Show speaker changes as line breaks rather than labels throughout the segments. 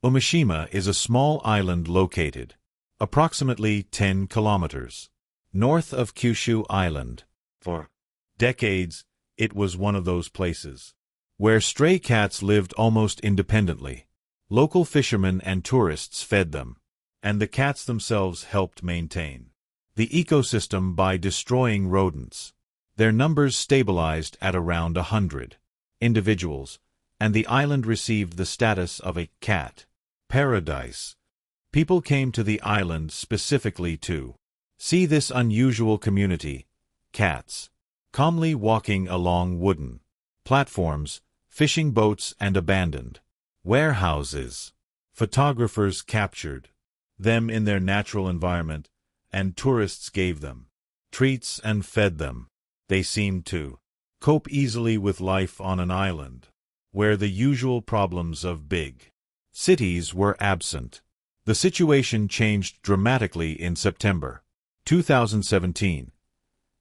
Umeshima is a small island located approximately 10 kilometers north of Kyushu Island. For decades, it was one of those places where stray cats lived almost independently. Local fishermen and tourists fed them, and the cats themselves helped maintain the ecosystem by destroying rodents. Their numbers stabilized at around 100 individuals, and the island received the status of a cat paradise. People came to the island specifically to see this unusual community, cats, calmly walking along wooden platforms, fishing boats and abandoned warehouses. Photographers captured them in their natural environment, and tourists gave them treats and fed them. They seemed to cope easily with life on an island, where the usual problems of big cities were absent. The situation changed dramatically in September 2017.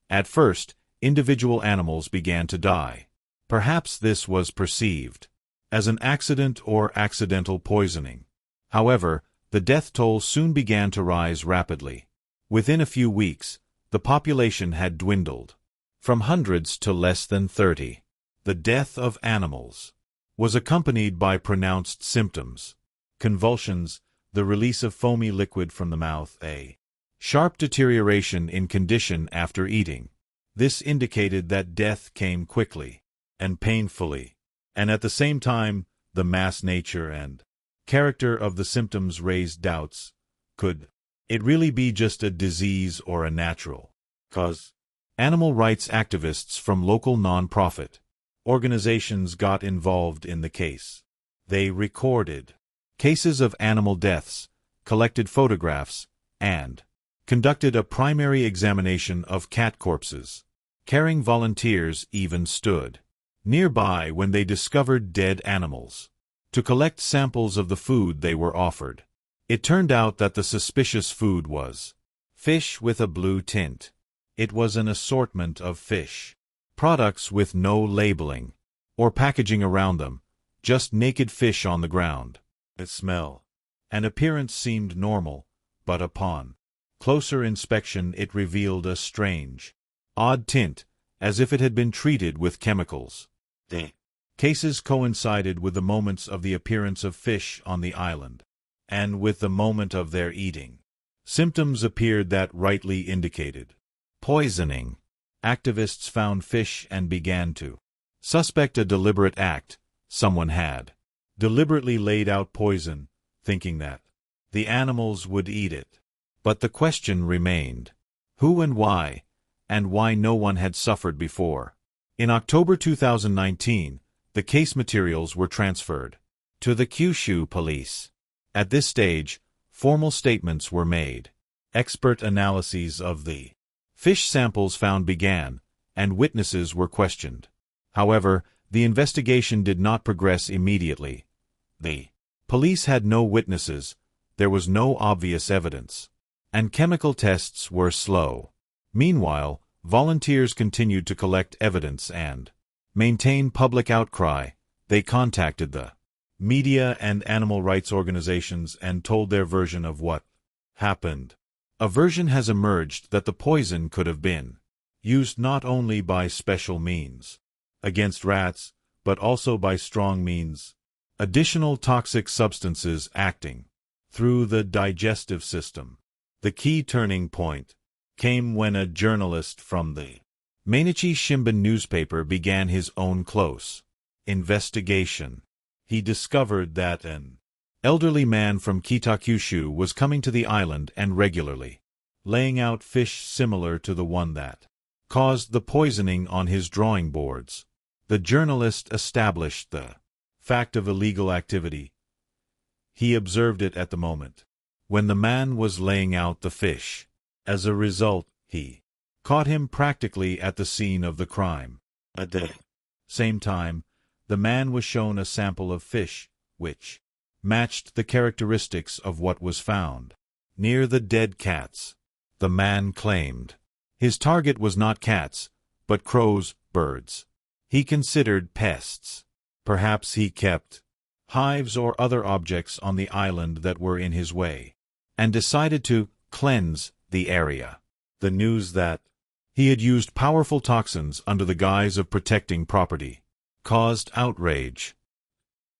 At first, individual animals began to die. Perhaps this was perceived as an accident or accidental poisoning. However, the death toll soon began to rise rapidly. Within a few weeks, the population had dwindled from hundreds to less than 30. The death of animals was accompanied by pronounced symptoms: convulsions, the release of foamy liquid from the mouth, a sharp deterioration in condition after eating. This indicated that death came quickly and painfully, and at the same time, the mass nature and character of the symptoms raised doubts. Could it really be just a disease or a natural cause? Animal rights activists from local non-profit organizations got involved in the case. They recorded cases of animal deaths, collected photographs, and conducted a primary examination of cat corpses. Caring volunteers even stood nearby when they discovered dead animals to collect samples of the food they were offered. It turned out that the suspicious food was fish with a blue tint. It was an assortment of fish products with no labeling or packaging around them, just naked fish on the ground. Its smell and appearance seemed normal, but upon closer inspection it revealed a strange, odd tint, as if it had been treated with chemicals. The cases coincided with the moments of the appearance of fish on the island, and with the moment of their eating. Symptoms appeared that rightly indicated poisoning. Activists found fish and began to suspect a deliberate act. Someone had deliberately laid out poison, thinking that the animals would eat it. But the question remained: who and why no one had suffered before. In October 2019, the case materials were transferred to the Kyushu police. At this stage, formal statements were made. Expert analyses of the fish samples found began, and witnesses were questioned. However, the investigation did not progress immediately. The police had no witnesses, there was no obvious evidence, and chemical tests were slow. Meanwhile, volunteers continued to collect evidence and maintain public outcry. They contacted the media and animal rights organizations and told their version of what happened. A version has emerged that the poison could have been used not only by special means against rats, but also by strong means, additional toxic substances acting through the digestive system. The key turning point came when a journalist from the Mainichi Shimbun newspaper began his own close investigation. He discovered that an elderly man from Kitakyushu was coming to the island and regularly laying out fish similar to the one that caused the poisoning on his drawing boards. The journalist established the fact of illegal activity. He observed it at the moment when the man was laying out the fish. As a result, he caught him practically at the scene of the crime. At the same time, the man was shown a sample of fish, which matched the characteristics of what was found near the dead cats. The man claimed his target was not cats, but crows, birds he considered pests. Perhaps he kept hives or other objects on the island that were in his way, and decided to cleanse the area. The news that he had used powerful toxins under the guise of protecting property caused outrage.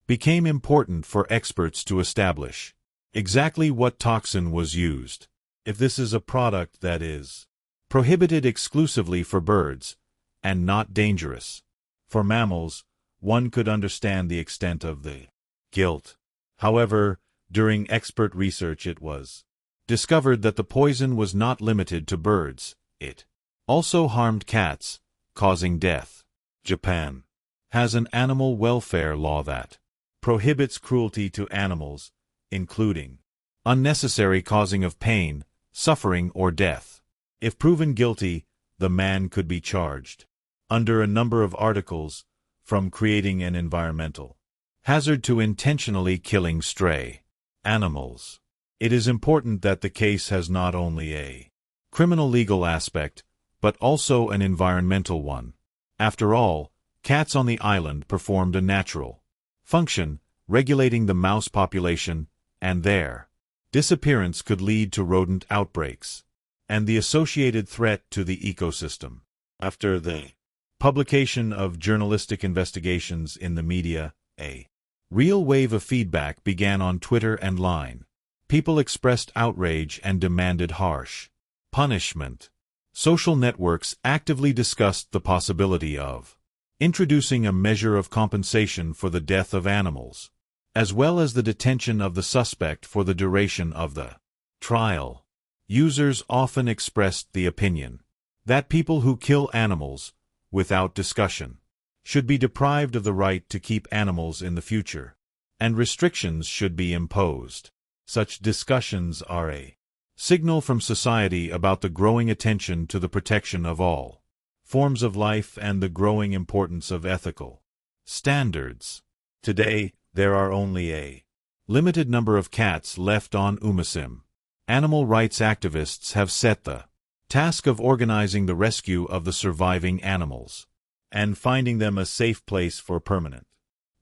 Became important for experts to establish exactly what toxin was used. If this is a product that is prohibited exclusively for birds and not dangerous for mammals, one could understand the extent of the guilt. However, during expert research it was discovered that the poison was not limited to birds. It also harmed cats, causing death. Japan has an animal welfare law that prohibits cruelty to animals, including unnecessary causing of pain, suffering, or death. If proven guilty, the man could be charged under a number of articles, from creating an environmental hazard to intentionally killing stray animals. It is important that the case has not only a criminal legal aspect, but also an environmental one. After all, cats on the island performed a natural function, regulating the mouse population, and their disappearance could lead to rodent outbreaks and the associated threat to the ecosystem. After the publication of journalistic investigations in the media, a real wave of feedback began on Twitter and Line. People expressed outrage and demanded harsh punishment. Social networks actively discussed the possibility of introducing a measure of compensation for the death of animals, as well as the detention of the suspect for the duration of the trial. Users often expressed the opinion that people who kill animals without discussion should be deprived of the right to keep animals in the future, and restrictions should be imposed. Such discussions are a signal from society about the growing attention to the protection of all forms of life and the growing importance of ethical standards. Today, there are only a limited number of cats left on Umasim. Animal rights activists have set the task of organizing the rescue of the surviving animals and finding them a safe place for permanent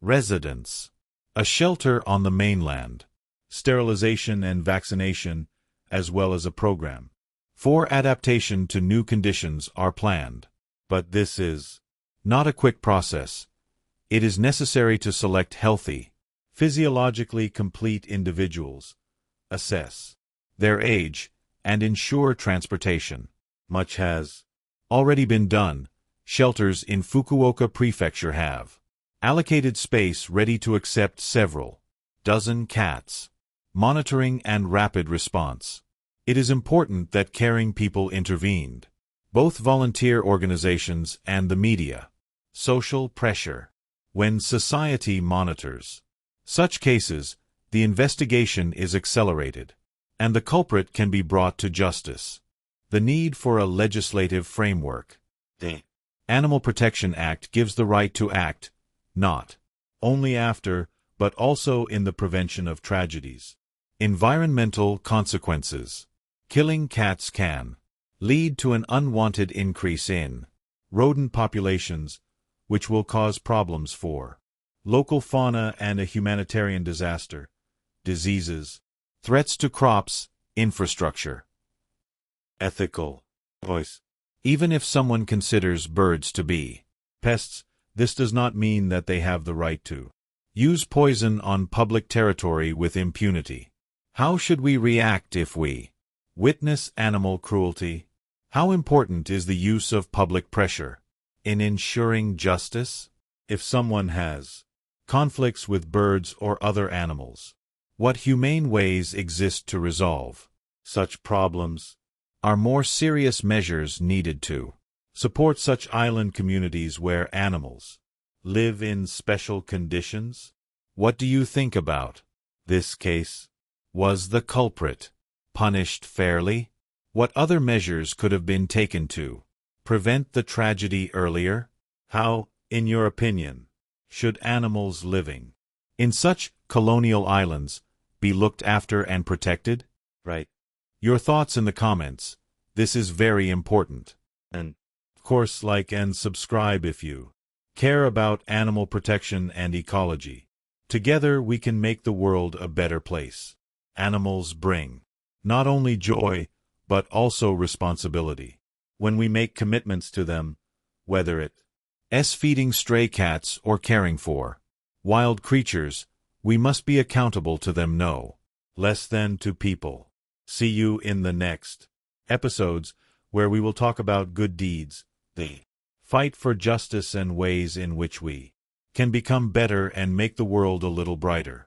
residence. A shelter on the mainland, sterilization and vaccination, as well as a program for adaptation to new conditions are planned. But this is not a quick process. It is necessary to select healthy, physiologically complete individuals, assess their age, and ensure transportation. Much has already been done. Shelters in Fukuoka Prefecture have allocated space ready to accept several dozen cats. Monitoring and rapid response. It is important that caring people intervened. Both volunteer organizations and the media. Social pressure. When society monitors such cases, the investigation is accelerated, and the culprit can be brought to justice. The need for a legislative framework. The Animal Protection Act gives the right to act, not only after, but also in the prevention of tragedies. Environmental consequences. Killing cats can lead to an unwanted increase in rodent populations, which will cause problems for local fauna and a humanitarian disaster, diseases, threats to crops, infrastructure. Ethical voice. Even if someone considers birds to be pests, this does not mean that they have the right to use poison on public territory with impunity. How should we react if we witness animal cruelty? How important is the use of public pressure in ensuring justice? If someone has conflicts with birds or other animals, what humane ways exist to resolve such problems? Are more serious measures needed to support such island communities where animals live in special conditions? What do you think about this case? Was the culprit punished fairly? What other measures could have been taken to prevent the tragedy earlier? How, in your opinion, should animals living in such colonial islands be looked after and protected? Right. Your thoughts in the comments. This is very important. And, of course, like and subscribe if you care about animal protection and ecology. Together we can make the world a better place. Animals bring not only joy, but also responsibility. When we make commitments to them, whether it's feeding stray cats or caring for wild creatures, we must be accountable to them no less than to people. See you in the next episodes, where we will talk about good deeds, the fight for justice, and ways in which we can become better and make the world a little brighter.